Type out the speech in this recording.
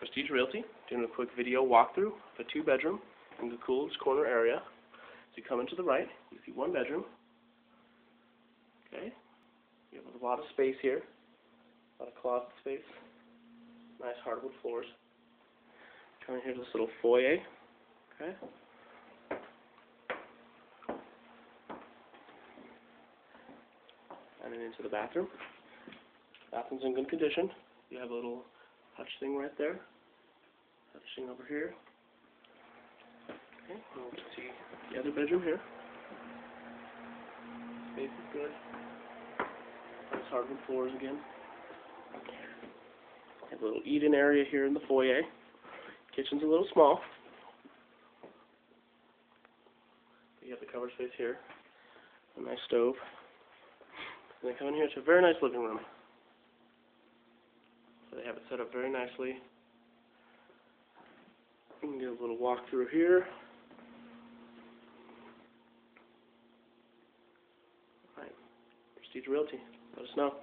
Prestige Realty, doing a quick video walkthrough of a 2-bedroom in the Coolidge Corner area. As you come into the right, you see 1 bedroom. Okay, you have a lot of space here, a lot of closet space, nice hardwood floors. Come in here to this little foyer. Okay. And then into the bathroom. Bathroom's in good condition. You have a little touch thing right there. Touch thing over here. Okay, and we'll see the other bedroom here. Space is good. Nice hardwood floors again. Have a little eat-in area here in the foyer. Kitchen's a little small. You have the cover space here. A nice stove. And then come in here to a very nice living room. So they have it set up very nicely. You can get a little walk through here. Alright, Prestige Realty. Let us know.